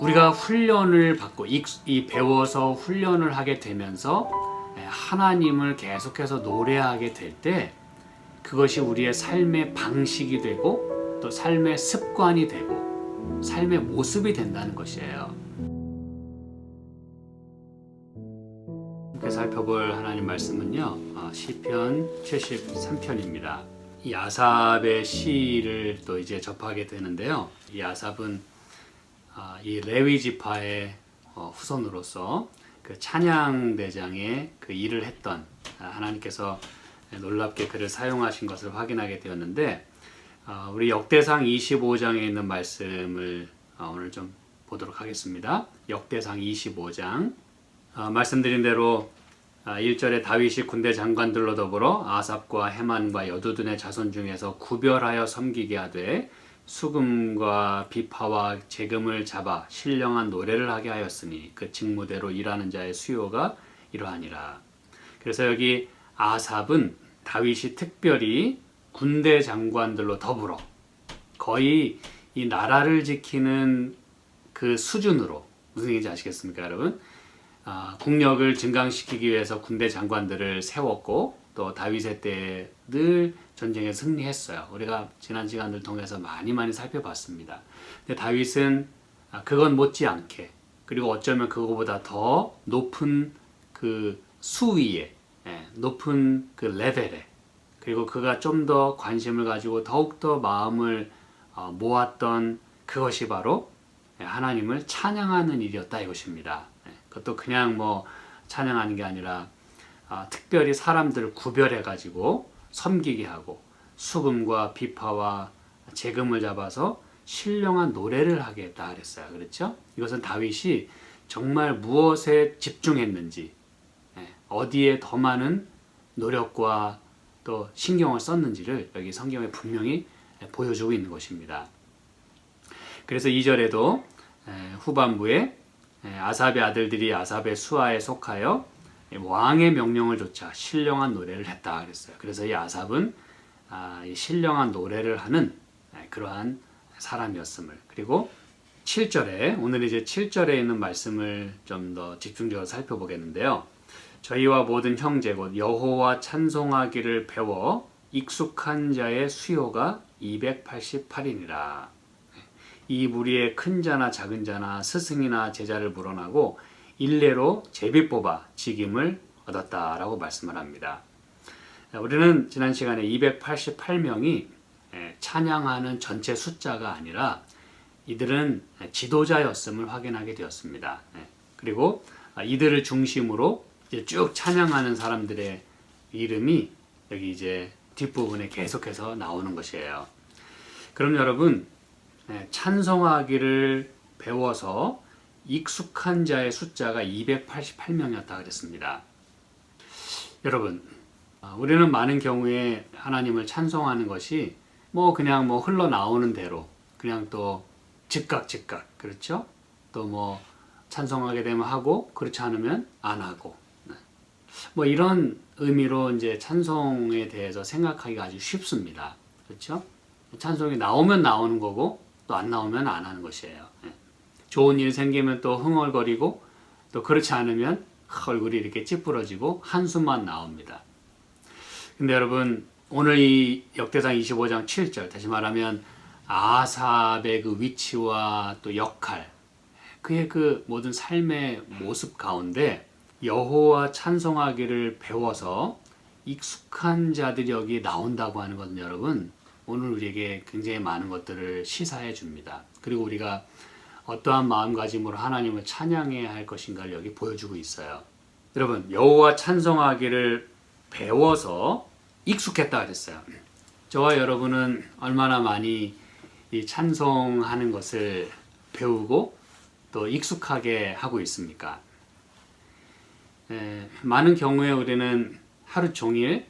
우리가 훈련을 받고 이 배워서 훈련을 하게 되면서 하나님을 계속해서 노래하게 될 때 그것이 우리의 삶의 방식이 되고 또 삶의 습관이 되고 삶의 모습이 된다는 것이에요. 이렇게 살펴볼 하나님 말씀은요, 시편 73편입니다. 이 아삽의 시를 또 이제 접하게 되는데요. 이 아삽은 이 레위 지파의 후손으로서 그 찬양 대장의 그 일을 했던 하나님께서 놀랍게 그를 사용하신 것을 확인하게 되었는데, 우리 역대상 25장에 있는 말씀을 오늘 좀 보도록 하겠습니다. 역대상 25장 말씀드린 대로 1절에 다윗이 군대 장관들로 더불어 아삽과 헤만과 여두둔의 자손 중에서 구별하여 섬기게 하되 수금과 비파와 재금을 잡아 신령한 노래를 하게 하였으니 그 직무대로 일하는 자의 수요가 이러하니라. 그래서 여기 아삽은 다윗이 특별히 군대 장관들로 더불어 거의 이 나라를 지키는 그 수준으로, 무슨 얘기인지 아시겠습니까, 여러분? 국력을 증강시키기 위해서 군대 장관들을 세웠고 또 다윗의 때 늘 전쟁에 승리했어요. 우리가 지난 시간들 통해서 많이 살펴봤습니다. 근데 다윗은 그건 못지않게, 그리고 어쩌면 그거보다 더 높은 그 수위에, 높은 그 레벨에, 그리고 그가 좀 더 관심을 가지고 더욱더 마음을 모았던 그것이 바로 하나님을 찬양하는 일이었다 이것입니다. 그것도 그냥 뭐 찬양하는 게 아니라 특별히 사람들을 구별해 가지고 섬기게 하고 수금과 비파와 재금을 잡아서 신령한 노래를 하게 했다 그랬어요. 그렇죠? 이것은 다윗이 정말 무엇에 집중했는지, 어디에 더 많은 노력과 또 신경을 썼는지를 여기 성경에 분명히 보여주고 있는 것입니다. 그래서 2절에도 후반부에 아삽의 아들들이 아삽의 수하에 속하여 왕의 명령을 조차 신령한 노래를 했다 그랬어요. 그래서 이 아삽은 이 신령한 노래를 하는 그러한 사람이었음을, 그리고 7절에, 오늘 이제 7절에 있는 말씀을 좀 더 집중적으로 살펴보겠는데요. 저희와 모든 형제 곧 여호와 찬송하기를 배워 익숙한 자의 수요가 288이니라. 이 무리의 큰 자나 작은 자나 스승이나 제자를 물어나고 일례로 제비 뽑아 직임을 얻었다라고 말씀을 합니다. 우리는 지난 시간에 288명이 찬양하는 전체 숫자가 아니라 이들은 지도자였음을 확인하게 되었습니다. 그리고 이들을 중심으로 이제 쭉 찬양하는 사람들의 이름이 여기 이제 뒷부분에 계속해서 나오는 것이에요. 그럼 여러분, 찬송하기를 배워서 익숙한 자의 숫자가 288명이었다 그랬습니다. 여러분, 우리는 많은 경우에 하나님을 찬송하는 것이 그냥 흘러나오는 대로 그냥 또 즉각 그렇죠? 또 찬송하게 되면 하고 그렇지 않으면 안 하고, 이런 의미로 이제 찬송에 대해서 생각하기가 아주 쉽습니다. 그렇죠? 찬송이 나오면 나오는 거고 또 안 나오면 안 하는 것이에요. 좋은 일 생기면 또 흥얼거리고 또 그렇지 않으면 얼굴이 이렇게 찌푸러지고 한숨만 나옵니다. 근데 여러분, 오늘 이 역대상 25장 7절, 다시 말하면 아삽의 그 위치와 또 역할, 그의 그 모든 삶의 모습 가운데 여호와 찬송하기를 배워서 익숙한 자들이 여기 나온다고 하는 것은 여러분, 오늘 우리에게 굉장히 많은 것들을 시사해 줍니다. 그리고 우리가 어떠한 마음가짐으로 하나님을 찬양해야 할 것인가를 여기 보여주고 있어요. 여러분, 여호와 찬송하기를 배워서 익숙했다 그랬어요. 저와 여러분은 얼마나 많이 이 찬송하는 것을 배우고 또 익숙하게 하고 있습니까? 많은 경우에 우리는 하루 종일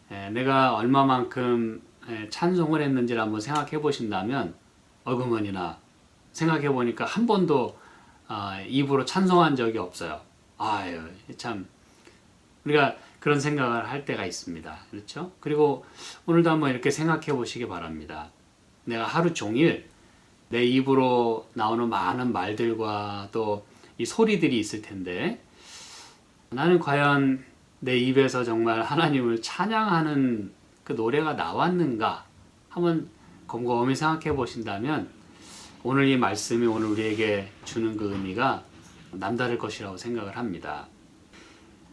내가 얼마만큼 찬송을 했는지를 한번 생각해 보신다면 어그머니나 생각해 보니까 한 번도 입으로 찬송한 적이 없어요. 아유, 참 우리가 그런 생각을 할 때가 있습니다. 그렇죠? 그리고 오늘도 한번 이렇게 생각해 보시기 바랍니다. 내가 하루 종일 내 입으로 나오는 많은 말들과 또 이 소리들이 있을 텐데 나는 과연 내 입에서 정말 하나님을 찬양하는 그 노래가 나왔는가 한번 곰곰이 생각해 보신다면 오늘 이 말씀이 오늘 우리에게 주는 그 의미가 남다를 것이라고 생각을 합니다.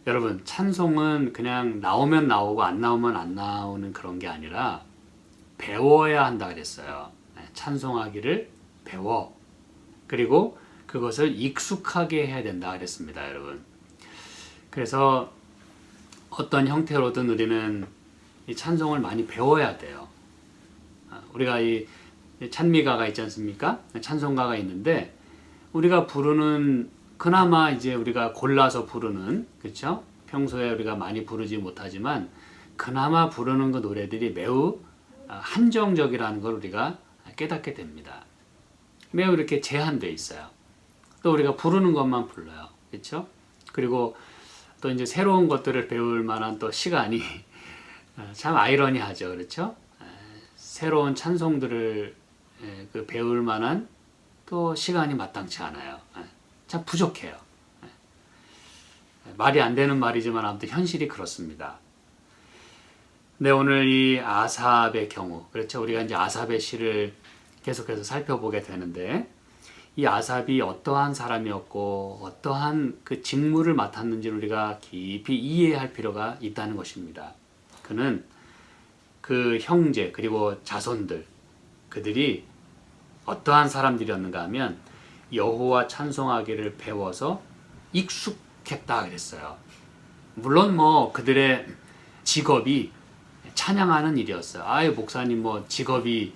여러분, 찬송은 그냥 나오면 나오고 안 나오면 안 나오는 그런 게 아니라 배워야 한다 그랬어요. 찬송하기를 배워. 그리고 그것을 익숙하게 해야 된다 그랬습니다, 여러분. 그래서 어떤 형태로든 우리는 이 찬송을 많이 배워야 돼요. 우리가 이 찬미가가 있지 않습니까? 찬송가가 있는데 우리가 부르는 그나마 이제 우리가 골라서 부르는, 그렇죠? 평소에 우리가 많이 부르지 못하지만 그나마 부르는 그 노래들이 매우 한정적이라는 걸 우리가 깨닫게 됩니다. 매우 이렇게 제한되어 있어요. 또 우리가 부르는 것만 불러요. 그렇죠? 그리고 또 이제 새로운 것들을 배울 만한 또 시간이 참 아이러니하죠. 그렇죠? 새로운 찬송들을 그 배울 만한 또 시간이 마땅치 않아요. 참 부족해요. 말이 안 되는 말이지만 아무튼 현실이 그렇습니다. 근데 오늘 이 아삽의 경우, 그렇죠? 우리가 이제 아삽의 시를 계속해서 살펴보게 되는데 이 아삽이 어떠한 사람이었고 어떠한 그 직무를 맡았는지를 우리가 깊이 이해할 필요가 있다는 것입니다. 그는 그 형제 그리고 자손들 그들이 어떠한 사람들이었는가 하면 여호와 찬송하기를 배워서 익숙했다 그랬어요. 물론 뭐 그들의 직업이 찬양하는 일이었어요. 아유 목사님 뭐 직업이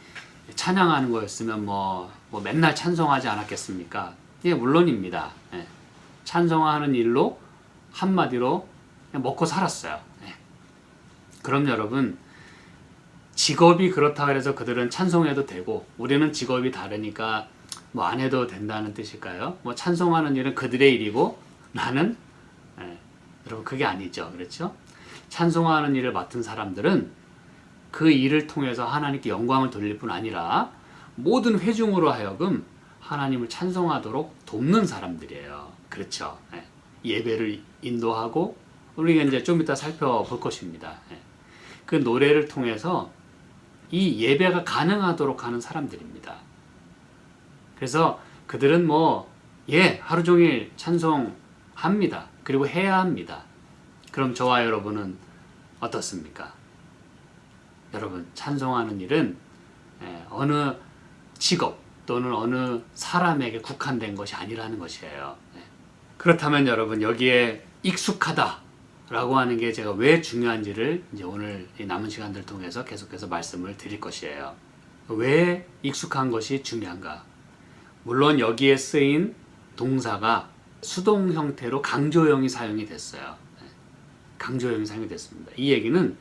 찬양하는 거였으면 뭐 맨날 찬송하지 않았겠습니까? 예, 물론입니다. 예. 찬송하는 일로 한마디로 그냥 먹고 살았어요. 예. 그럼 여러분 직업이 그렇다 그래서 그들은 찬송해도 되고 우리는 직업이 다르니까 뭐 안 해도 된다는 뜻일까요? 뭐 찬송하는 일은 그들의 일이고 나는 여러분 그게 아니죠. 그렇죠? 찬송하는 일을 맡은 사람들은 그 일을 통해서 하나님께 영광을 돌릴 뿐 아니라 모든 회중으로 하여금 하나님을 찬송하도록 돕는 사람들이에요. 그렇죠? 예배를 인도하고 우리가 이제 좀 이따 살펴볼 것입니다. 그 노래를 통해서 이 예배가 가능하도록 하는 사람들입니다. 그래서 그들은 하루 종일 찬송합니다. 그리고 해야 합니다. 그럼 저와 여러분은 어떻습니까? 여러분, 찬송하는 일은 어느 직업 또는 어느 사람에게 국한된 것이 아니라는 것이에요. 그렇다면 여러분, 여기에 익숙하다라고 하는 게 제가 왜 중요한지를 이제 오늘 이 남은 시간들 통해서 계속해서 말씀을 드릴 것이에요. 왜 익숙한 것이 중요한가? 물론 여기에 쓰인 동사가 수동 형태로 강조형이 사용이 됐어요. 강조형이 사용이 됐습니다. 이 얘기는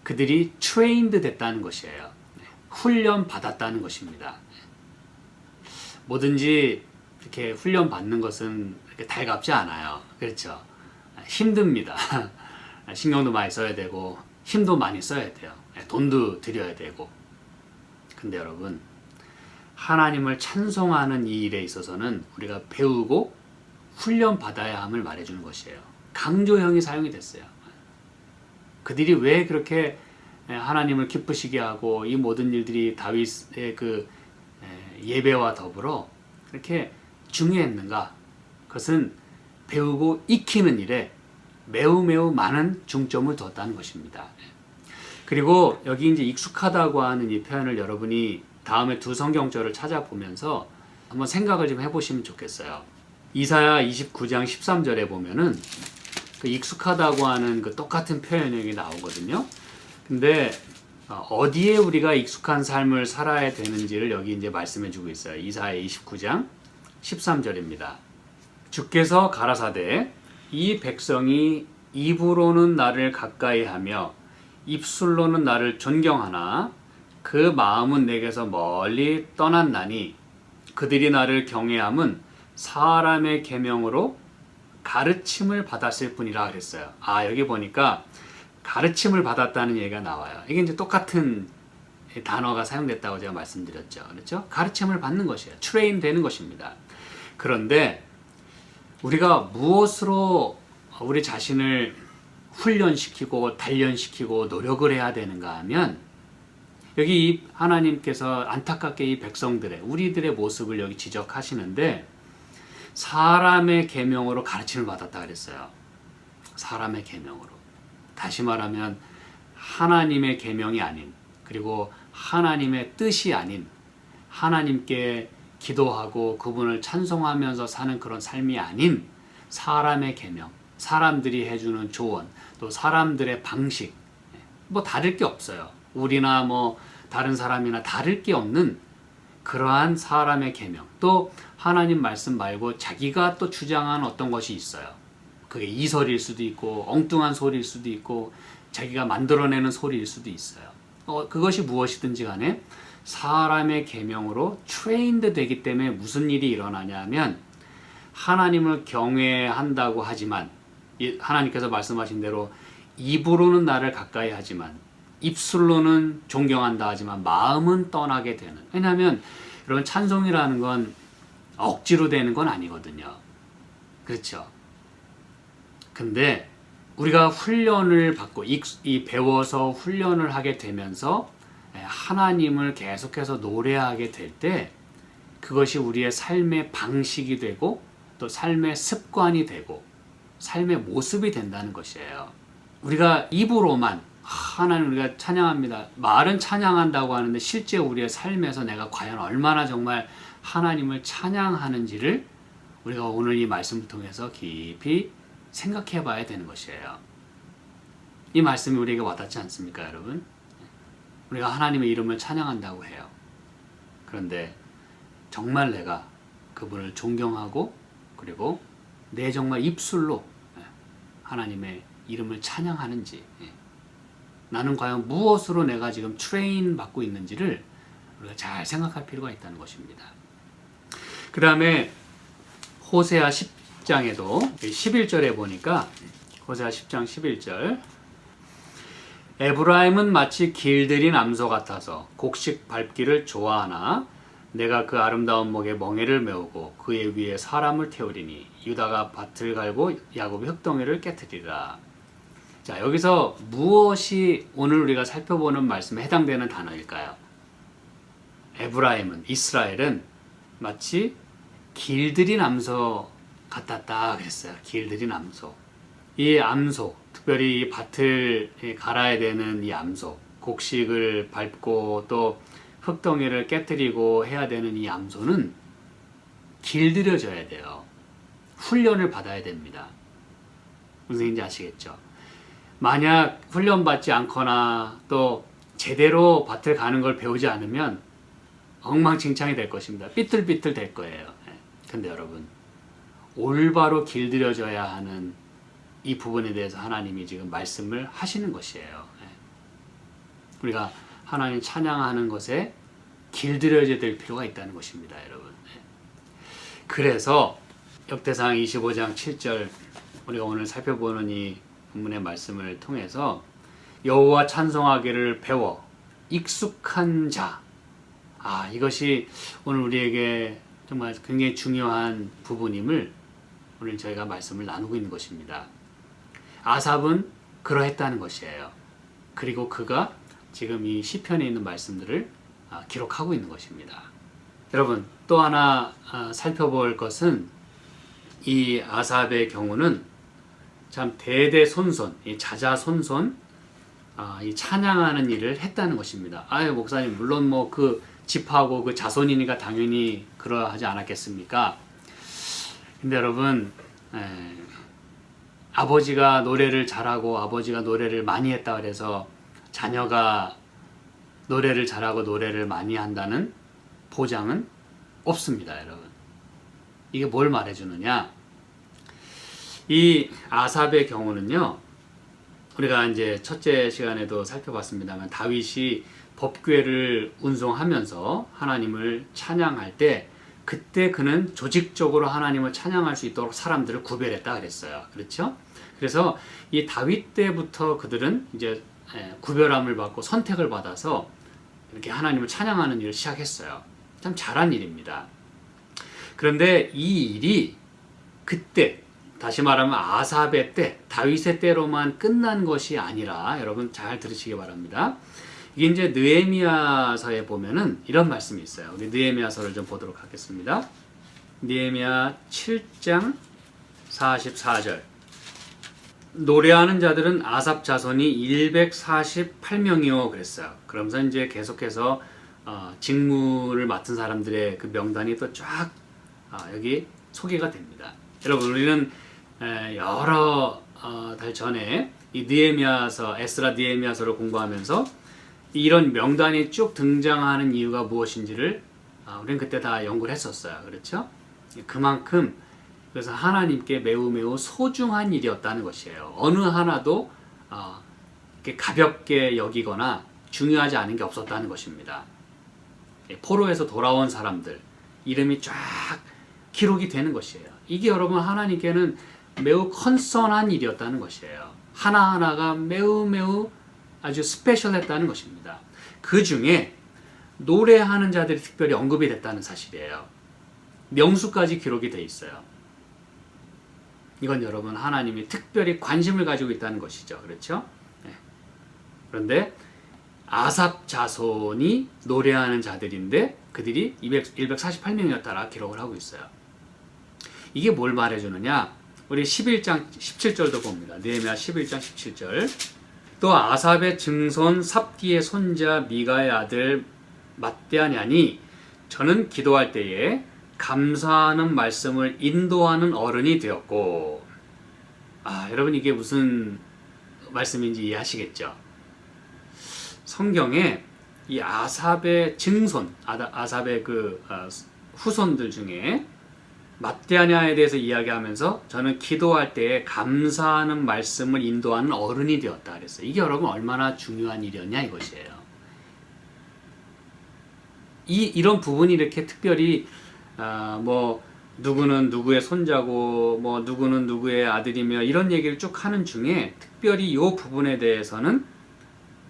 그들이 trained 됐다는 것이에요. 훈련 받았다는 것입니다. 뭐든지 이렇게 훈련 받는 것은 이렇게 달갑지 않아요. 그렇죠? 힘듭니다. 신경도 많이 써야 되고 힘도 많이 써야 돼요. 돈도 들여야 되고. 근데 여러분, 하나님을 찬송하는 이 일에 있어서는 우리가 배우고 훈련 받아야 함을 말해주는 것이에요. 강조형이 사용이 됐어요. 그들이 왜 그렇게 하나님을 기쁘시게 하고 이 모든 일들이 다윗의 그 예배와 더불어 그렇게 중요했는가? 그것은 배우고 익히는 일에 매우 많은 중점을 뒀다는 것입니다. 그리고 여기 이제 익숙하다고 하는 이 표현을 여러분이 다음에 두 성경절을 찾아보면서 한번 생각을 좀 해보시면 좋겠어요. 이사야 29장 13절에 보면은 그 익숙하다고 하는 그 똑같은 표현이 나오거든요. 근데 어디에 우리가 익숙한 삶을 살아야 되는지를 여기 이제 말씀해 주고 있어요. 이사야 29장 13절입니다. 주께서 가라사대 이 백성이 입으로는 나를 가까이 하며 입술로는 나를 존경하나 그 마음은 내게서 멀리 떠났나니 그들이 나를 경외함은 사람의 계명으로 가르침을 받았을 뿐이라 그랬어요. 여기 보니까 가르침을 받았다는 얘기가 나와요. 이게 이제 똑같은 단어가 사용됐다고 제가 말씀드렸죠. 그렇죠? 가르침을 받는 것이에요. 트레인 되는 것입니다. 그런데 우리가 무엇으로 우리 자신을 훈련시키고 단련시키고 노력을 해야 되는가 하면 여기 하나님께서 안타깝게 이 백성들의 우리들의 모습을 여기 지적하시는데 사람의 계명으로 가르침을 받았다 그랬어요. 사람의 계명으로. 다시 말하면 하나님의 계명이 아닌 그리고 하나님의 뜻이 아닌 하나님께 기도하고 그분을 찬송하면서 사는 그런 삶이 아닌 사람의 계명, 사람들이 해주는 조언, 또 사람들의 방식, 뭐 다를 게 없어요. 우리나 뭐 다른 사람이나 다를 게 없는 그러한 사람의 계명, 또 하나님 말씀 말고 자기가 또 주장하는 어떤 것이 있어요. 그게 이설일 수도 있고 엉뚱한 소리일 수도 있고 자기가 만들어내는 소리일 수도 있어요. 그것이 무엇이든지 간에 사람의 계명으로 트레인드 되기 때문에 무슨 일이 일어나냐 하면 하나님을 경외한다고 하지만 하나님께서 말씀하신 대로 입으로는 나를 가까이 하지만 입술로는 존경한다 하지만 마음은 떠나게 되는. 왜냐하면 여러분 찬송이라는 건 억지로 되는 건 아니거든요. 그렇죠? 근데 우리가 훈련을 받고 배워서 훈련을 하게 되면서 하나님을 계속해서 노래하게 될 때 그것이 우리의 삶의 방식이 되고 또 삶의 습관이 되고 삶의 모습이 된다는 것이에요. 우리가 입으로만 하나님 우리가 찬양합니다. 말은 찬양한다고 하는데 실제 우리의 삶에서 내가 과연 얼마나 정말 하나님을 찬양하는지를 우리가 오늘 이 말씀을 통해서 깊이 생각해 봐야 되는 것이에요. 이 말씀이 우리에게 와닿지 않습니까, 여러분? 우리가 하나님의 이름을 찬양한다고 해요. 그런데 정말 내가 그분을 존경하고 그리고 내 정말 입술로 하나님의 이름을 찬양하는지 나는 과연 무엇으로 내가 지금 트레인 받고 있는지를 우리가 잘 생각할 필요가 있다는 것입니다. 그 다음에 호세아 10장에도 11절에 보니까 호세아 10장 11절 에브라임은 마치 길들인 암소 같아서 곡식 밟기를 좋아하나 내가 그 아름다운 목에 멍에를 메우고 그의 위에 사람을 태우리니 유다가 밭을 갈고 야곱이 흙덩이를 깨트리라. 자, 여기서 무엇이 오늘 우리가 살펴보는 말씀에 해당되는 단어일까요? 에브라임은, 이스라엘은 마치 길들인 암소 같았다 그랬어요. 길들인 암소. 이 암소, 특별히 이 밭을 갈아야 되는 이 암소, 곡식을 밟고 또 흙덩이를 깨뜨리고 해야 되는 이 암소는 길들여져야 돼요. 훈련을 받아야 됩니다. 무슨 얘기인지 아시겠죠? 만약 훈련받지 않거나 또 제대로 밭을 가는 걸 배우지 않으면 엉망진창이 될 것입니다. 삐뚤삐뚤 될 거예요. 근데 여러분, 올바로 길들여져야 하는 이 부분에 대해서 하나님이 지금 말씀을 하시는 것이에요. 우리가 하나님 찬양하는 것에 길들여져야 될 필요가 있다는 것입니다, 여러분. 그래서 역대상 25장 7절 우리가 오늘 살펴보는 이 본문의 말씀을 통해서 여호와 찬송하기를 배워 익숙한 자. 이것이 오늘 우리에게 정말 굉장히 중요한 부분임을 오늘 저희가 말씀을 나누고 있는 것입니다. 아삽은 그러했다는 것이에요. 그리고 그가 지금 이 시편에 있는 말씀들을 기록하고 있는 것입니다. 여러분, 또 하나 살펴볼 것은 이 아삽의 경우는 참 대대손손, 이 자자손손 이 찬양하는 일을 했다는 것입니다. 목사님, 물론 뭐 그 집하고 그 자손이니까 당연히 그러하지 않았겠습니까? 근데 여러분, 아버지가 노래를 잘하고 아버지가 노래를 많이 했다 그래서 자녀가 노래를 잘하고 노래를 많이 한다는 보장은 없습니다, 여러분. 이게 뭘 말해주느냐? 이 아삽의 경우는요, 우리가 이제 첫째 시간에도 살펴봤습니다만 다윗이 법궤를 운송하면서 하나님을 찬양할 때 그때 그는 조직적으로 하나님을 찬양할 수 있도록 사람들을 구별했다 그랬어요. 그렇죠? 그래서 이 다윗 때부터 그들은 이제 구별함을 받고 선택을 받아서 이렇게 하나님을 찬양하는 일을 시작했어요. 참 잘한 일입니다. 그런데 이 일이 그때 다시 말하면 아삽의 때, 다윗의 때로만 끝난 것이 아니라 여러분 잘 들으시기 바랍니다. 이게 이제 느헤미야서에 보면은 이런 말씀이 있어요. 우리 느헤미야서를 좀 보도록 하겠습니다. 느헤미야 7장 44절. 노래하는 자들은 아삽 자손이 148명이요 그랬어요. 그러면서 이제 계속해서 직무를 맡은 사람들의 그 명단이 또 쫙 여기 소개가 됩니다. 여러분 우리는 여러 달 전에 이 느헤미야서, 에스라 느헤미야서를 공부하면서 이런 명단이 쭉 등장하는 이유가 무엇인지를 우리는 그때 다 연구를 했었어요. 그렇죠? 그만큼 그래서 하나님께 매우 소중한 일이었다는 것이에요. 어느 하나도 이렇게 가볍게 여기거나 중요하지 않은 게 없었다는 것입니다. 포로에서 돌아온 사람들 이름이 쫙 기록이 되는 것이에요. 이게 여러분 하나님께는 매우 컨선한 일이었다는 것이에요. 하나하나가 매우 아주 스페셜했다는 것입니다. 그 중에 노래하는 자들이 특별히 언급이 됐다는 사실이에요. 명수까지 기록이 돼 있어요. 이건 여러분 하나님이 특별히 관심을 가지고 있다는 것이죠. 그렇죠? 네. 그런데 아삽 자손이 노래하는 자들인데 그들이 148명이었다라 기록을 하고 있어요. 이게 뭘 말해주느냐? 우리 11장 17절도 봅니다. 느헤미야 11장 17절. 또 아삽의 증손 삽디의 손자 미가의 아들 맏대하냐니 저는 기도할 때에 감사하는 말씀을 인도하는 어른이 되었고, 여러분 이게 무슨 말씀인지 이해하시겠죠? 성경에 이 아삽의 증손, 아삽의 그 후손들 중에 맏대하냐에 대해서 이야기하면서 저는 기도할 때에 감사하는 말씀을 인도하는 어른이 되었다 그랬어요. 이게 여러분 얼마나 중요한 일이었냐 이것이에요. 이런 부분이 이렇게 특별히 뭐 누구는 누구의 손자고 뭐 누구는 누구의 아들이며 이런 얘기를 쭉 하는 중에 특별히 이 부분에 대해서는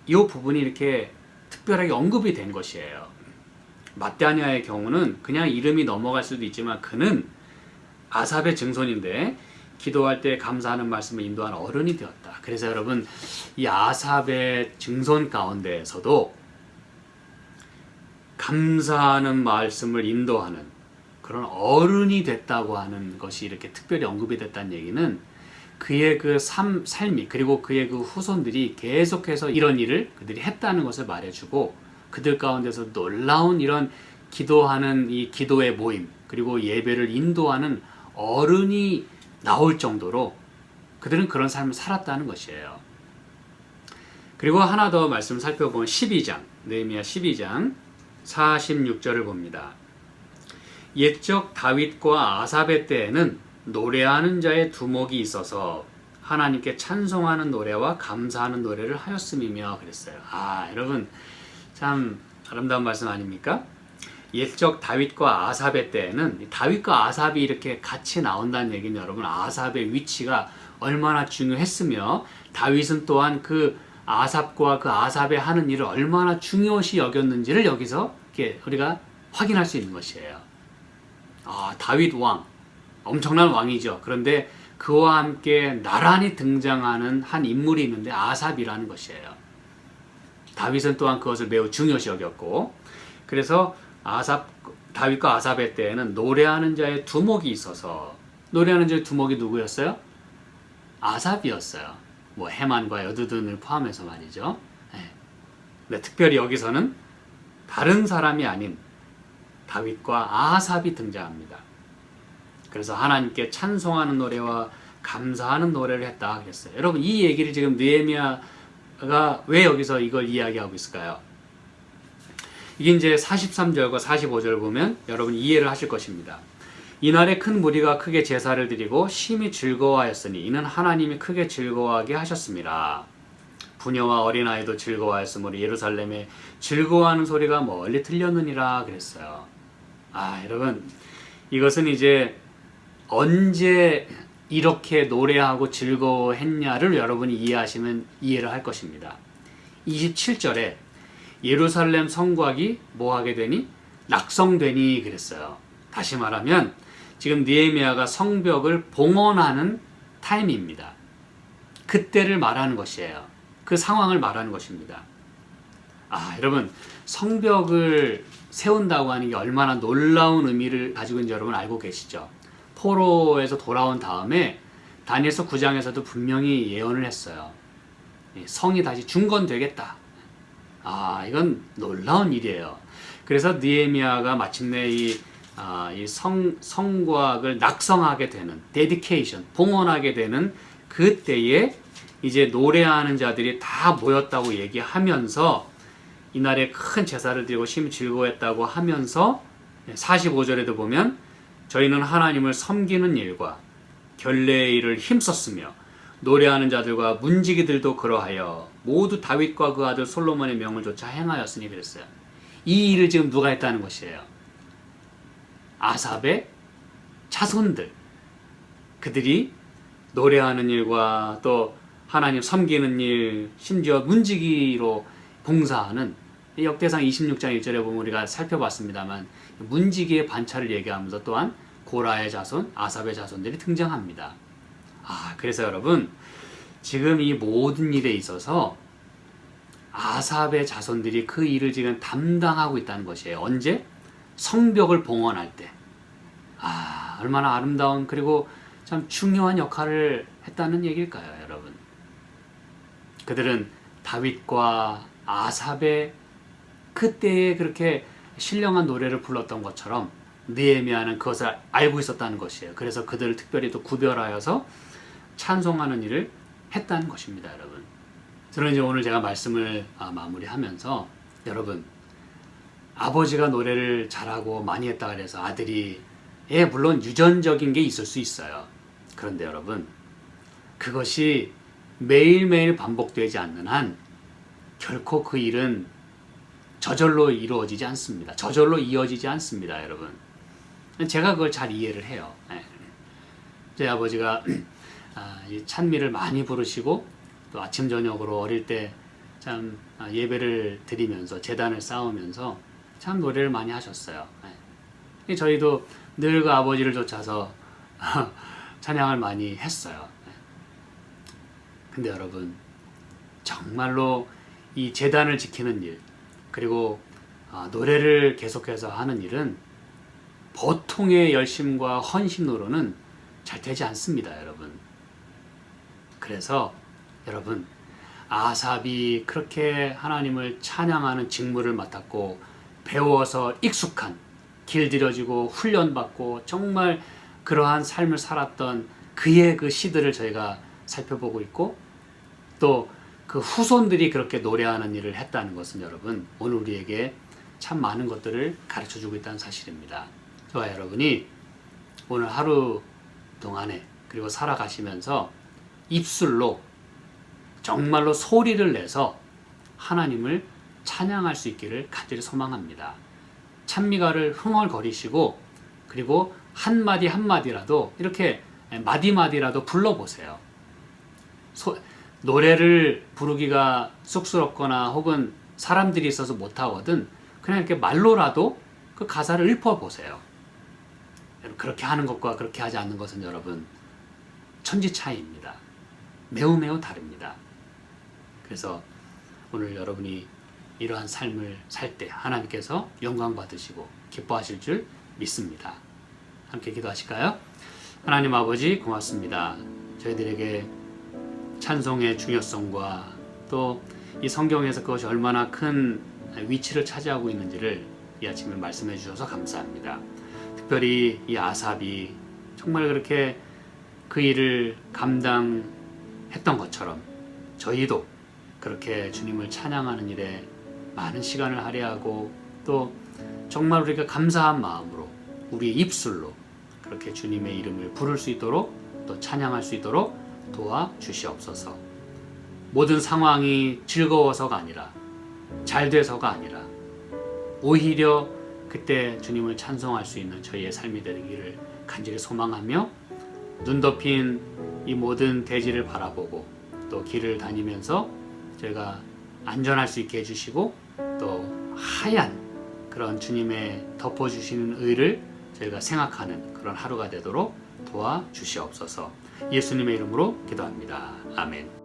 이 부분이 이렇게 특별하게 언급이 된 것이에요. 맏대하냐의 경우는 그냥 이름이 넘어갈 수도 있지만 그는 아삽의 증손인데 기도할 때 감사하는 말씀을 인도하는 어른이 되었다. 그래서 여러분 이 아삽의 증손 가운데에서도 감사하는 말씀을 인도하는 그런 어른이 됐다고 하는 것이 이렇게 특별히 언급이 됐다는 얘기는 그의 그 삶이 그리고 그의 그 후손들이 계속해서 이런 일을 그들이 했다는 것을 말해주고 그들 가운데서 놀라운 이런 기도하는 이 기도의 모임 그리고 예배를 인도하는 어른이 나올 정도로 그들은 그런 삶을 살았다는 것이에요. 그리고 하나 더 말씀 살펴보면 12장 느헤미야 12장 46절을 봅니다. 옛적 다윗과 아삽의 때에는 노래하는 자의 두목이 있어서 하나님께 찬송하는 노래와 감사하는 노래를 하였음이며 그랬어요. 여러분 참 아름다운 말씀 아닙니까? 옛적 다윗과 아삽의 때에는 다윗과 아삽이 이렇게 같이 나온다는 얘기는 여러분 아삽의 위치가 얼마나 중요했으며 다윗은 또한 그 아삽과 그 아삽의 하는 일을 얼마나 중요시 여겼는지를 여기서 이렇게 우리가 확인할 수 있는 것이에요. 다윗 왕 엄청난 왕이죠. 그런데 그와 함께 나란히 등장하는 한 인물이 있는데 아삽이라는 것이에요. 다윗은 또한 그것을 매우 중요시 여겼고 그래서 다윗과 아삽의 때에는 노래하는 자의 두목이 있어서 노래하는 자의 두목이 누구였어요? 아삽이었어요. 뭐 해만과 여두둔을 포함해서 말이죠. 근데 특별히 여기서는 다른 사람이 아닌 다윗과 아삽이 등장합니다. 그래서 하나님께 찬송하는 노래와 감사하는 노래를 했다 그랬어요. 여러분 이 얘기를 지금 느헤미야가 왜 여기서 이걸 이야기하고 있을까요? 이게 이제 43절과 45절을 보면 여러분 이해를 하실 것입니다. 이날에 큰 무리가 크게 제사를 드리고 심히 즐거워하였으니 이는 하나님이 크게 즐거워하게 하셨습니다. 부녀와 어린아이도 즐거워하였으므로 예루살렘에 즐거워하는 소리가 멀리 들렸느니라 그랬어요. 여러분 이것은 이제 언제 이렇게 노래하고 즐거워했냐를 여러분이 이해하시면 이해를 할 것입니다. 27절에 예루살렘 성곽이 뭐 하게 되니? 낙성되니 그랬어요. 다시 말하면 지금 느헤미야가 성벽을 봉헌하는 타임입니다. 그때를 말하는 것이에요. 그 상황을 말하는 것입니다. 여러분, 성벽을 세운다고 하는 게 얼마나 놀라운 의미를 가지고 있는지 여러분 알고 계시죠? 포로에서 돌아온 다음에 다니엘서 9장에서도 분명히 예언을 했어요. 성이 다시 중건되겠다. 이건 놀라운 일이에요. 그래서 느헤미야가 마침내 이 성곽을 낙성하게 되는 데디케이션, 봉헌하게 되는 그때에 이제 노래하는 자들이 다 모였다고 얘기하면서 이날에 큰 제사를 드리고 심히 즐거워했다고 하면서 45절에도 보면 저희는 하나님을 섬기는 일과 결례의 일을 힘썼으며 노래하는 자들과 문지기들도 그러하여 모두 다윗과 그 아들 솔로몬의 명을 조차 행하였으니 그랬어요. 이 일을 지금 누가 했다는 것이에요? 아삽의 자손들. 그들이 노래하는 일과 또 하나님 섬기는 일, 심지어 문지기로 봉사하는 역대상 26장 1절에 보면 우리가 살펴봤습니다만 문지기의 반차를 얘기하면서 또한 고라의 자손, 아삽의 자손들이 등장합니다. 그래서 여러분, 지금 이 모든 일에 있어서 아삽의 자손들이 그 일을 지금 담당하고 있다는 것이에요. 언제? 성벽을 봉헌할 때. 얼마나 아름다운 그리고 참 중요한 역할을 했다는 얘기일까요, 여러분? 그들은 다윗과 아삽의 그때에 그렇게 신령한 노래를 불렀던 것처럼 느헤미야는 그것을 알고 있었다는 것이에요. 그래서 그들을 특별히 또 구별하여서 찬송하는 일을 했다는 것입니다, 여러분. 저는 이제 오늘 제가 말씀을 마무리하면서 여러분, 아버지가 노래를 잘하고 많이 했다 그래서 아들이 물론 유전적인 게 있을 수 있어요. 그런데 여러분, 그것이 매일매일 반복되지 않는 한 결코 그 일은 저절로 이루어지지 않습니다. 저절로 이어지지 않습니다, 여러분. 제가 그걸 잘 이해를 해요. 제 아버지가 찬미를 많이 부르시고 또 아침 저녁으로 어릴 때 참 예배를 드리면서 제단을 쌓으면서 참 노래를 많이 하셨어요. 저희도 늘 그 아버지를 쫓아서 찬양을 많이 했어요. 근데 여러분, 정말로 이 제단을 지키는 일, 그리고 노래를 계속해서 하는 일은 보통의 열심과 헌신으로는 잘 되지 않습니다, 여러분. 그래서 여러분, 아삽이 그렇게 하나님을 찬양하는 직무를 맡았고 배워서 익숙한, 길들여지고 훈련받고 정말 그러한 삶을 살았던 그의 그 시들을 저희가 살펴보고 있고 또 그 후손들이 그렇게 노래하는 일을 했다는 것은 여러분, 오늘 우리에게 참 많은 것들을 가르쳐주고 있다는 사실입니다. 저와 여러분이 오늘 하루 동안에 그리고 살아가시면서 입술로 정말로 소리를 내서 하나님을 찬양할 수 있기를 간절히 소망합니다. 찬미가를 흥얼거리시고 그리고 한마디 한마디라도 이렇게 마디마디라도 불러보세요. 노래를 부르기가 쑥스럽거나 혹은 사람들이 있어서 못하거든 그냥 이렇게 말로라도 그 가사를 읊어보세요. 그렇게 하는 것과 그렇게 하지 않는 것은 여러분 천지 차이입니다. 매우 매우 다릅니다. 그래서 오늘 여러분이 이러한 삶을 살 때 하나님께서 영광 받으시고 기뻐하실 줄 믿습니다. 함께 기도하실까요? 하나님 아버지 고맙습니다. 저희들에게 찬송의 중요성과 또 이 성경에서 그것이 얼마나 큰 위치를 차지하고 있는지를 이 아침에 말씀해 주셔서 감사합니다. 특별히 이 아삽이 정말 그렇게 그 일을 감당했던 것처럼 저희도 그렇게 주님을 찬양하는 일에 많은 시간을 할애하고 또 정말 우리가 감사한 마음으로 우리의 입술로 그렇게 주님의 이름을 부를 수 있도록 또 찬양할 수 있도록 도와주시옵소서. 모든 상황이 즐거워서가 아니라 잘 돼서가 아니라 오히려 그때 주님을 찬송할 수 있는 저희의 삶이 되기를 간절히 소망하며 눈 덮인 이 모든 대지를 바라보고 또 길을 다니면서 저희가 안전할 수 있게 해주시고 또 하얀 그런 주님의 덮어주시는 의를 저희가 생각하는 그런 하루가 되도록 도와주시옵소서. 예수님의 이름으로 기도합니다. 아멘.